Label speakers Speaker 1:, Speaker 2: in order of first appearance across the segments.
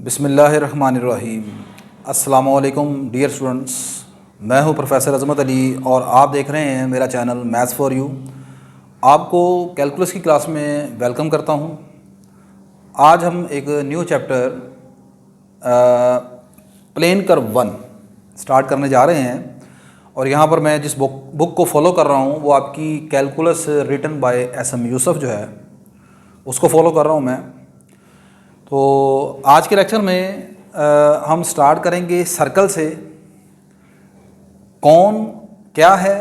Speaker 1: बिस्मिल्लाहिर्रहमानिर्रहीम। अस्सलामुअलैकुम dear students, मैं हूं प्रोफेसर अज़मत अली और आप देख रहे हैं मेरा चैनल मैथ्स फॉर यू। आपको कैलकुलस की क्लास में वेलकम करता हूं। आज हम एक new chapter plane curve 1 start करने जा रहे हैं और यहां पर मैं जिस बुक को फॉलो कर रहा हूं वो आपकी calculus written by S M. Yusuf जो है उसको फॉलो कर रहा हूं मैं। तो आज के लेक्चर में हम स्टार्ट करेंगे सर्कल से। कौन क्या है,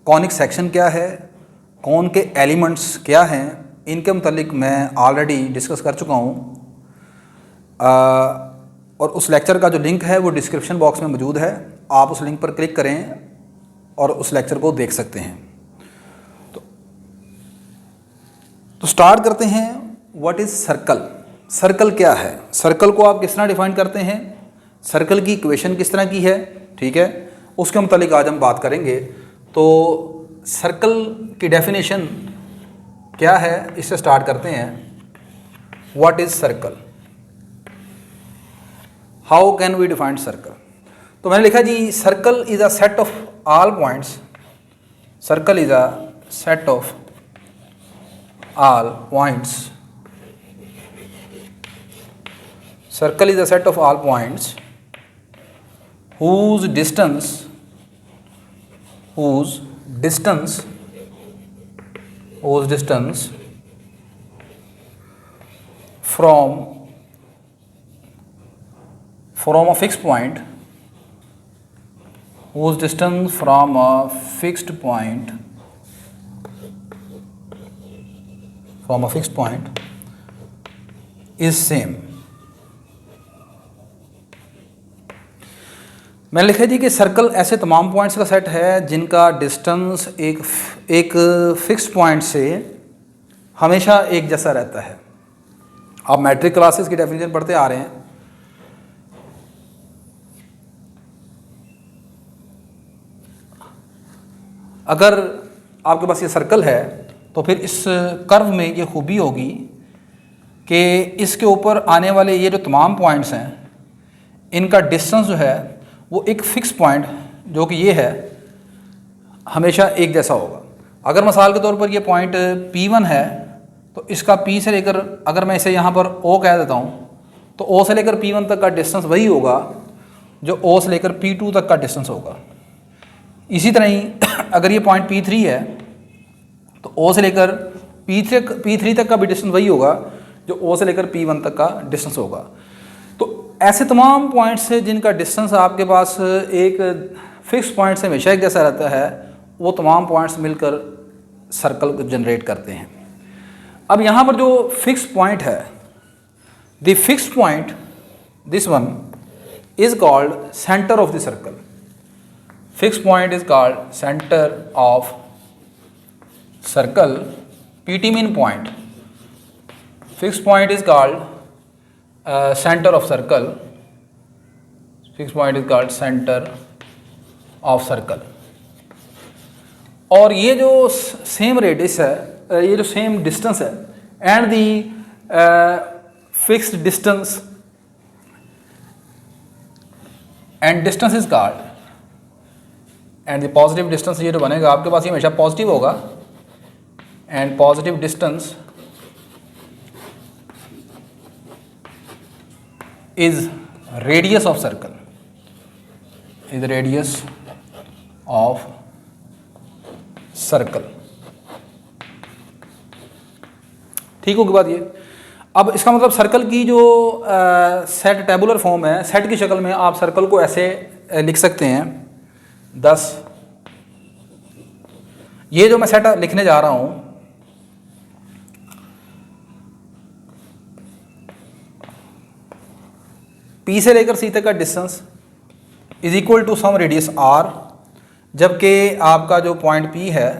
Speaker 1: कॉनिक सेक्शन क्या है, कौन के एलिमेंट्स क्या हैं, इनके मुतालिक मैं ऑलरेडी डिस्कस कर चुका हूँ और उस लेक्चर का जो लिंक है वो डिस्क्रिप्शन बॉक्स में मौजूद है। आप उस लिंक पर क्लिक करें और उस लेक्चर को देख सकते हैं। तो स्टार्ट करते हैं। What is circle? सर्कल क्या है? सर्कल को आप किस तरह डिफाइन करते हैं? सर्कल की इक्वेशन किस तरह की है? ठीक है, उसके मुतालिक आज हम बात करेंगे। तो सर्कल की डेफिनेशन क्या है, इससे स्टार्ट करते हैं। What is circle? How can we define circle? तो मैंने लिखा जी, circle is a set of all points. Circle is a set of all points. Circle is a set of all points whose distance from a fixed point, whose distance from a fixed point is same। मैंने लिखा जी कि circle ऐसे तमाम points का set है जिनका distance एक fix point से हमेशा एक जैसा रहता है। आप मैट्रिक क्लासेस की डेफिनेशन पढ़ते आ रहे हैं। अगर आपके पास ये सर्कल है तो फिर इस कर्व में ये खूबी होगी कि इसके ऊपर आने वाले ये जो तमाम पॉइंट्स हैं इनका डिस्टेंस जो है वो एक फ़िक्स पॉइंट जो कि ये है हमेशा एक जैसा होगा। अगर मिसाल के तौर पर ये पॉइंट P1 है तो इसका P से लेकर, अगर मैं इसे यहाँ पर O कह देता हूँ, तो O से लेकर P1 तक का डिस्टेंस वही होगा जो O से लेकर P2 तक का डिस्टेंस होगा। इसी तरह ही अगर ये पॉइंट P3 है तो O से लेकर P3 तक का भी डिस्टेंस वही होगा जो O से लेकर P1 तक का डिस्टेंस होगा। तो ऐसे तमाम पॉइंट्स से जिनका डिस्टेंस आपके पास एक फिक्स पॉइंट से हमेशा एक जैसा रहता है, वो तमाम पॉइंट्स मिलकर सर्कल को जनरेट करते हैं। अब यहाँ पर जो फिक्स पॉइंट है, the fix point, this one is called centre of the circle. Fix point is called centre of circle. PT mean point. Fix point is called center of circle। fixed point is called center of circle। और ये जो same radius है, ये जो same distance है, and the fixed distance and distance is called, and the positive distance ये जो बनेगा आपके पास ये हमेशा पॉजिटिव होगा, and positive distance is radius of circle, is radius of circle। ठीक होगी बात ये। अब इसका मतलब सर्कल की जो सेट टेबुलर फॉर्म है, सेट की शक्ल में आप सर्कल को ऐसे लिख सकते हैं 10। ये जो मैं सेट लिखने जा रहा हूँ, P से लेकर C तक का distance is equal to some radius R, जबकि आपका जो पॉइंट P है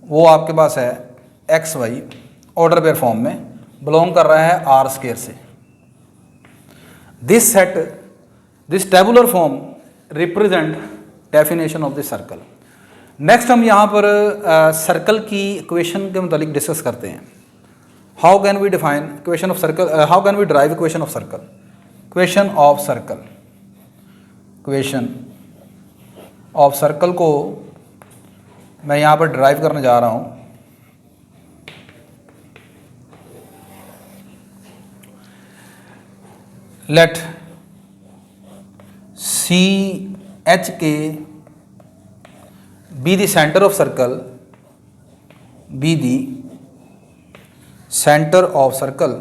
Speaker 1: वो आपके पास है XY ऑर्डर पेयर फॉर्म में, बिलोंग कर रहा है R स्क्वायर से। This tabular form represent definition of the circle. Next हम यहाँ पर सर्कल की इक्वेशन के मुतालिक डिस्कस करते हैं। How can we define equation of circle, how can we drive equation of circle. Equation of circle, equation of circle को मैं यहाँ पर ड्राइव करने जा रहा हूँ। Let C H K be the center of circle, be the center of circle,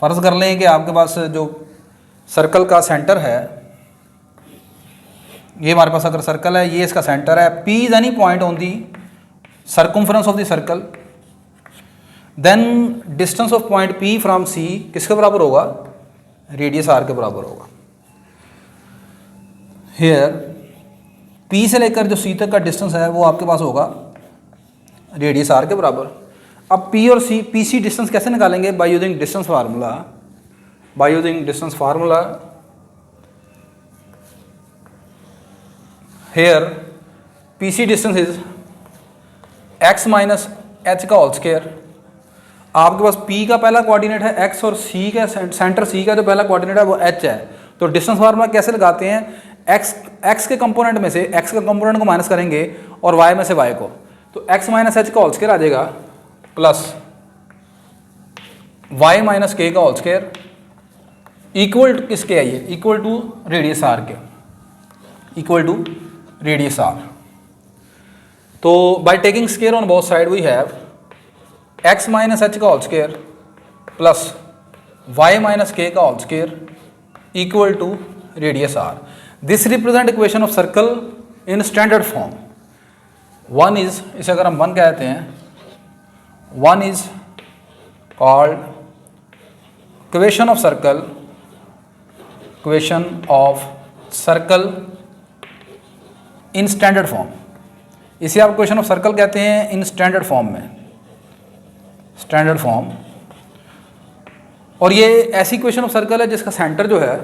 Speaker 1: फर्ज कर लें कि आपके पास जो सर्कल का सेंटर है, ये हमारे पास अगर सर्कल है, ये इसका सेंटर है, P is any point on the circumference of the circle, then distance of point P from C किसके बराबर होगा, रेडियस R के बराबर होगा। हेयर P से लेकर जो C तक का डिस्टेंस है वो आपके पास होगा रेडियस R के बराबर। अब P और C, PC डिस्टेंस कैसे निकालेंगे, by using distance formula, by using distance formula. Here PC distance is x minus h का होल स्क्वायर। आपके पास P का पहला कोऑर्डिनेट है x और C का सेंटर C का जो पहला कोऑर्डिनेट है वो h है। तो डिस्टेंस फार्मूला कैसे लगाते हैं, x के कंपोनेंट में से x के कंपोनेंट को माइनस करेंगे और y में से y को, तो x माइनस h का होल स्क्वायर आ जाएगा प्लस y माइनस k का होल स्क्वायर इक्वल टू किसके है, ये इक्वल टू रेडियस r के, इक्वल टू रेडियस r। तो by taking square on both side we have x minus h का whole square plus y minus k का whole square equal to radius r। This represent equation of circle in standard form. One is, इसे अगर हम one कहते हैं, one is called equation of circle, equation of circle in standard form. इसे आप equation of circle कहते हैं इन standard form में, स्टैंडर्ड फॉर्म। और ये ऐसी इक्वेशन ऑफ सर्कल है जिसका सेंटर जो है,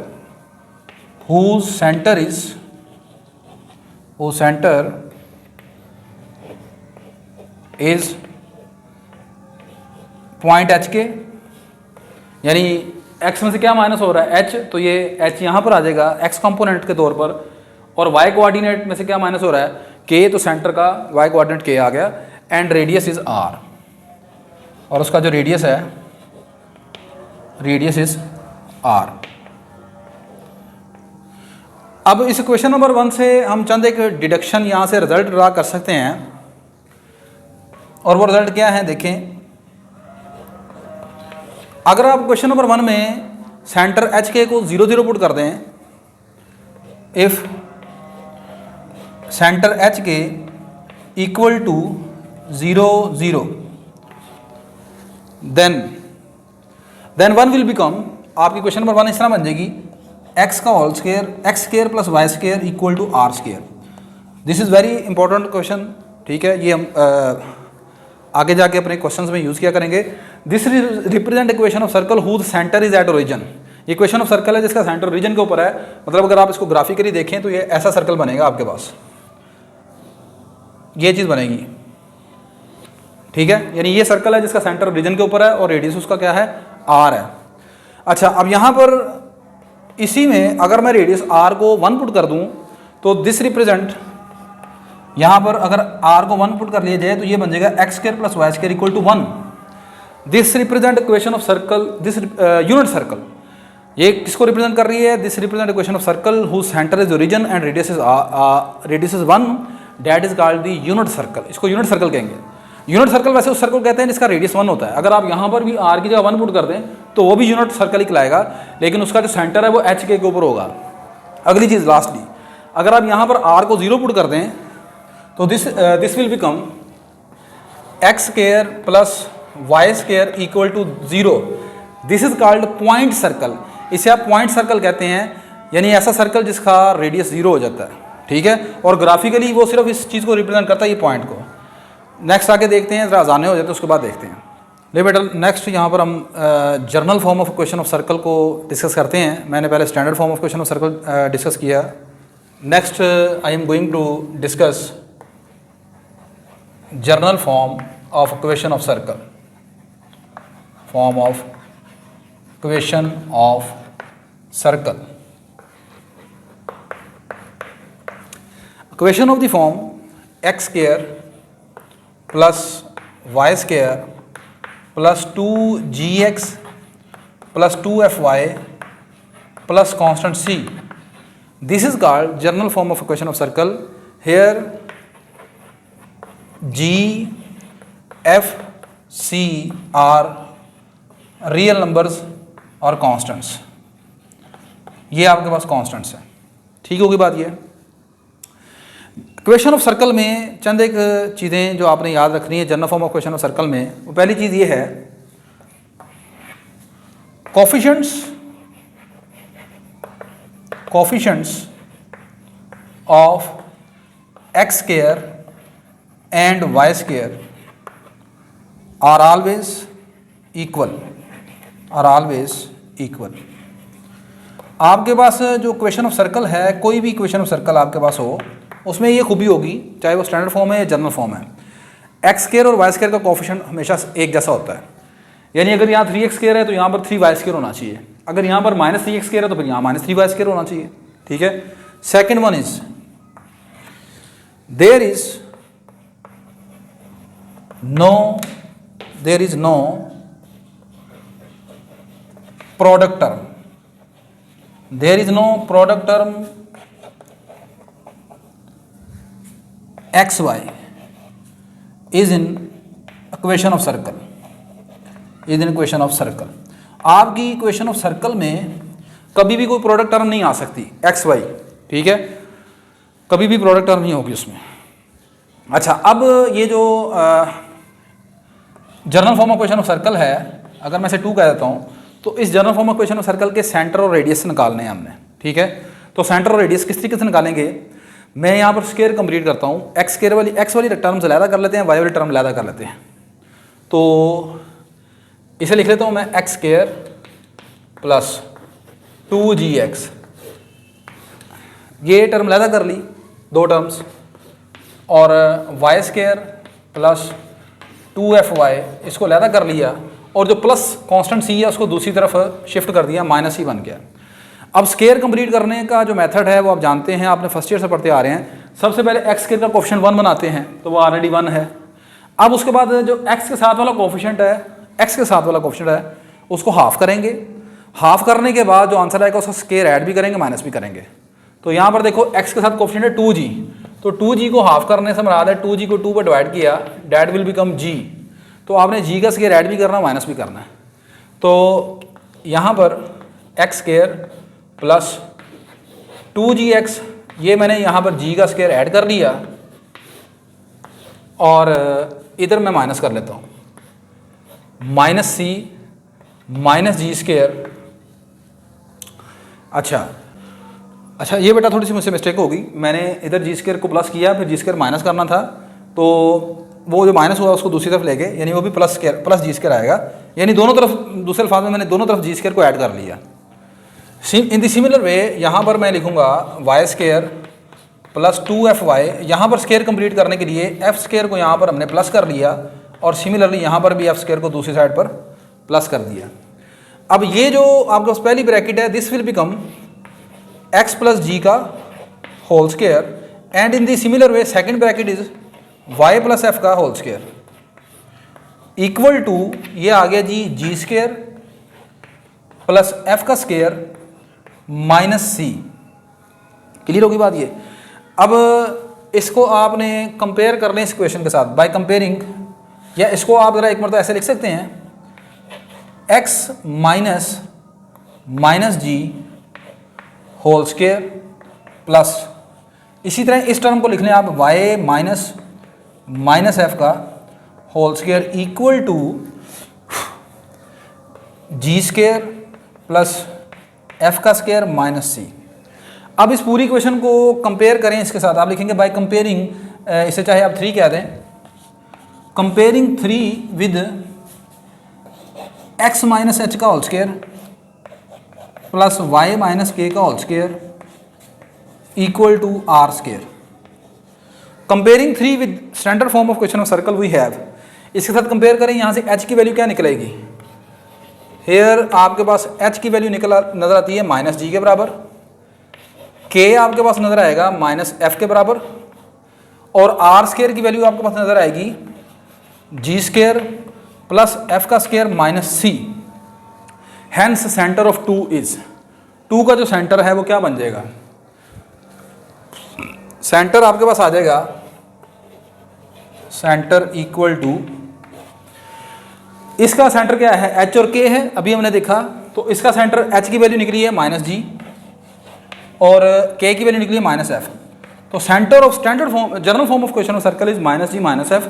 Speaker 1: whose center is, whose center is point h के, यानी x में से क्या माइनस हो रहा है h, तो ये h यहाँ पर आ जाएगा x कंपोनेंट के तौर पर, और y कोऑर्डिनेट में से क्या माइनस हो रहा है k, तो सेंटर का y कोऑर्डिनेट k आ गया, एंड रेडियस इज r, और उसका जो रेडियस है, रेडियस इज r। अब इस क्वेश्चन नंबर 1 से हम चंद एक डिडक्शन यहाँ से रिजल्ट ड्रा कर सकते हैं, और वो रिजल्ट क्या है देखें। अगर आप क्वेश्चन नंबर 1 में सेंटर एच के को 0 0 पुट कर दें, if center H K equal to 0 0, then one will become, आपकी क्वेश्चन नंबर 1 इस तरह बन जाएगी, x का होल स्क्वायर, x square plus y square equal to r square. This is very important question, ठीक है, ये हम आगे जाके अपने क्वेश्चंस में यूज़ किया करेंगे। This represent equation of circle whose center is at origin. ये क्वेश्चन ऑफ सर्कल है जिसका सेंटर ओरिजिन के ऊपर है, मतलब अगर आप इसको ग्राफिकली देखें तो ये ऐसा सर्कल बनेगा आपके पास, ये चीज़ बनेगी, ठीक है, यानी ये सर्कल है जिसका सेंटर ओरिजिन के ऊपर है और रेडियस उसका क्या है, आर है। अच्छा, अब यहाँ पर इसी में अगर मैं रेडियस r को 1 पुट कर दूं, तो दिस रिप्रेजेंट, यहाँ पर अगर r को 1 पुट कर लिया जाए तो ये बन जाएगा x square plus y square equal to 1। This represent equation of circle, this unit circle, ये किसको रिप्रेजेंट कर रही है, this represent equation of circle whose center is origin and radius is 1, that is called the unit circle. इसको unit circle कहेंगे। Unit circle वैसे उस circle कहते हैं जिसका रेडियस 1 होता है। अगर आप यहाँ पर भी r की जगह 1 पुट कर दें तो वो भी यूनिट सर्कल ही कहलाएगा, लेकिन उसका जो सेंटर है वो h के ऊपर होगा। अगली चीज़ लास्टली, अगर आप यहाँ पर r को 0 पुट कर दें तो this will become x square plus y square equal to 0। This is called point circle. इसे आप पॉइंट सर्कल कहते हैं, यानी ऐसा सर्कल जिसका रेडियस 0 हो जाता है, ठीक है, और ग्राफिकली वो सिर्फ इस चीज़ को रिप्रेजेंट करता है, ये पॉइंट को। नेक्स्ट आके देखते हैं, ज़रा आसाने हो जाते हैं उसके बाद देखते हैं। ले बेटा नेक्स्ट यहाँ पर हम general form of question of circle को डिस्कस करते हैं। मैंने पहले standard form of question of circle discuss किया। Next I am going to discuss general form of question of circle, form of question of circle. Equation of the form x square plus y square plus 2gx plus 2fy plus constant c. This is called general form of equation of circle. Here g, f, c are real numbers और constants. ये आपके पास constants है। ठीक होगी बात ये। Question of circle में चंद एक चीज़ें जो आपने याद रखनी है general form of question of circle में। वो पहली चीज़ ये है, coefficients of x square and y square are always equal, आपके पास जो क्वेश्चन ऑफ सर्कल है, कोई भी क्वेश्चन ऑफ सर्कल आपके पास हो, उसमें ये खूबी होगी, चाहे वो स्टैंडर्ड फॉर्म है या जनरल फॉर्म है, एक्स स्क्वायर और वाई स्क्वायर का कोफिशिएंट हमेशा एक जैसा होता है। यानी अगर यहाँ 3x स्क्वायर है तो यहाँ पर 3y स्क्वायर होना चाहिए, अगर यहाँ पर -3x स्क्वायर है तो फिर यहाँ -3y स्क्वायर होना चाहिए। ठीक है। Second one is there is no product term, xy is in equation of circle, आपकी इक्वेशन ऑफ सर्कल में कभी भी कोई प्रोडक्ट टर्म नहीं आ सकती xy। ठीक है, कभी भी प्रोडक्ट टर्म नहीं होगी उसमें। अच्छा, अब ये जो general form of question of circle है, अगर मैं इसे 2 कह देता हूँ तो इस general form of question of circle के सेंटर और रेडियस निकालने हैं हमने। ठीक है, तो सेंटर और रेडियस किस तरीके से निकालेंगे, मैं यहाँ पर स्क्वायर कंप्लीट करता हूँ। एक्स स्क्वायर वाली एक्स वाली टर्म्स अलहदा कर लेते हैं, वाई वाली टर्म अलहदा कर लेते हैं। तो इसे लिख लेता हूँ मैं एक्स स्क्वायर प्लस 2gx, ये टर्म अलहदा कर ली, 2 टर्म्स, और वाई स्क्वायर प्लस 2fy इसको अलहदा कर लिया, और जो प्लस कांस्टेंट c है उसको दूसरी तरफ शिफ्ट कर दिया, -c बन गया। अब स्क्वायर कंप्लीट करने का जो मेथड है वो आप जानते हैं, आपने फर्स्ट ईयर से पढ़ते आ रहे हैं। सबसे पहले एक्स स्क्वायर का कोफिशिएंट 1 बनाते हैं, तो वो ऑलरेडी 1 है। अब उसके बाद जो एक्स के साथ वाला कोफिशिएंट है, उसको हाफ करेंगे। हाफ करने के बाद जो आंसर आएगा उसका स्क्वायर ऐड भी करेंगे, माइनस भी करेंगे। तो यहाँ पर देखो एक्स के साथ कोफिशिएंट है 2g, तो 2g को हाफ करने से मुराद है 2g को 2 पर डिवाइड किया, डैट विल बिकम g। तो आपने g का स्क्वायर ऐड भी करना, माइनस भी करना है। तो यहाँ पर एक्स स्क्वायर प्लस 2gx, ये मैंने यहाँ पर g का स्क्वायर ऐड कर लिया, और इधर मैं माइनस कर लेता हूँ, -c -g स्क्वायर। अच्छा, ये बेटा थोड़ी सी मुझसे मिस्टेक होगी, मैंने इधर g स्क्वायर को प्लस किया, फिर g स्क्वायर माइनस करना था, तो वो जो माइनस हुआ उसको दूसरी तरफ ले गए, यानी वो भी प्लस g स्क्वायर आएगा। यानी दोनों तरफ, दूसरे अल्फाज में मैंने दोनों तरफ g स्क्वायर को ऐड कर लिया। इन द सिमिलर वे यहाँ पर मैं लिखूँगा वाई स्क्वायर प्लस 2fy, यहाँ पर स्क्वायर कंप्लीट करने के लिए f स्क्वायर को यहाँ पर हमने प्लस कर लिया, और सिमिलरली यहाँ पर भी f स्क्वायर को दूसरी साइड पर प्लस कर दिया। अब ये जो आपके पास पहली ब्रैकेट है, this will become x plus g का whole square, and in the similar way second bracket is y plus f का होल स्क्वायर इक्वल टू, ये आ गया जी स्क्वायर प्लस f का स्क्वायर -c। क्लियर होगी बात ये। अब इसको आपने कंपेयर कर लें इस क्वेश्चन के साथ बाय कंपेयरिंग, या इसको आप ज़रा एक मरतबा ऐसे लिख सकते हैं, x minus g whole square plus, इसी तरह इस टर्म को लिख लें आप y माइनस f का whole square equal to g square plus f का स्क्वायर -c। अब इस पूरी क्वेश्चन को कंपेयर करें इसके साथ, आप लिखेंगे बाय कंपेयरिंग, इसे चाहे आप 3 कह दें, comparing 3 with x minus h का whole square plus y minus k का whole square equal to r square. Comparing 3 with standard form of question of circle we have, इसके साथ कंपेयर करें, यहाँ से एच की वैल्यू क्या निकलेगी। हेयर आपके पास एच की वैल्यू नजर आती है माइनस जी के बराबर, के आपके पास नजर आएगा माइनस एफ के बराबर, और आर स्क्वायर की वैल्यू आपके पास नजर आएगी जी स्क्वायर प्लस एफ का square minus c. Hence center of 2 is, 2 का जो सेंटर है वो क्या बन जाएगा, सेंटर आपके पास आ जाएगा सेंटर इक्वल टू, इसका सेंटर क्या है एच और के है, अभी हमने देखा, तो इसका सेंटर एच की वैल्यू निकली है माइनस जी और के की वैल्यू निकली है माइनस एफ। तो center of standard form general form of question of circle is minus g minus f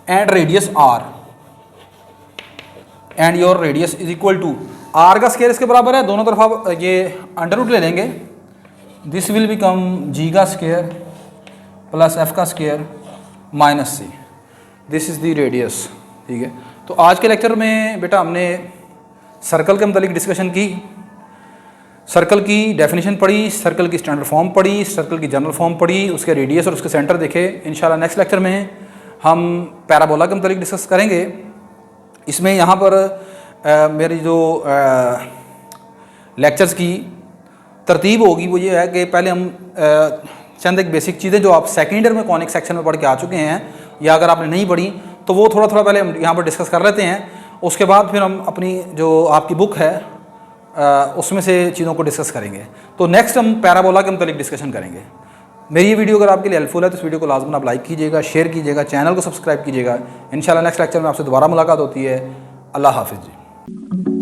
Speaker 1: and radius r, and your radius is equal to, r का स्क्वायर इसके बराबर है, दोनों तरफ आप ये अंडर रूट ले लेंगे, दिस विल बिकम जी का स्क्वायर प्लस एफ का square minus c, this is the radius. ठीक है, तो आज के लेक्चर में बेटा हमने सर्कल के मतलब डिस्कशन की, सर्कल की डेफिनेशन पढ़ी, सर्कल की स्टैंडर्ड फॉर्म पढ़ी, सर्कल की जनरल फॉर्म पढ़ी, उसके रेडियस और उसके सेंटर देखे। इंशाल्लाह नेक्स्ट लेक्चर में हम पैराबोला के मतलब डिस्कस करेंगे। इसमें यहाँ पर मेरी जो लेक्चर्स की तरतीब होगी वो ये है कि पहले हम चंद एक बेसिक चीज़ें जो आप सेकेंड ईयर में कॉनिक सेक्शन में पढ़ के आ चुके हैं, या अगर आपने नहीं पढ़ी तो वो थोड़ा थोड़ा पहले हम यहाँ पर डिस्कस कर लेते हैं। उसके बाद फिर हम अपनी जो आपकी बुक है उसमें से चीज़ों को डिस्कस करेंगे। तो नेक्स्ट हम पैराबोला के मतलब डिस्कशन करेंगे। मेरी ये वीडियो अगर आपके लिए हेल्पफुल है तो इस वीडियो को लाजमन आप लाइक कीजिएगा, शेयर कीजिएगा, चैनल को सब्सक्राइब कीजिएगा। इंशाल्लाह नेक्स्ट लेक्चर में आपसे दोबारा मुलाकात होती है। अल्लाह हाफिज़ जी।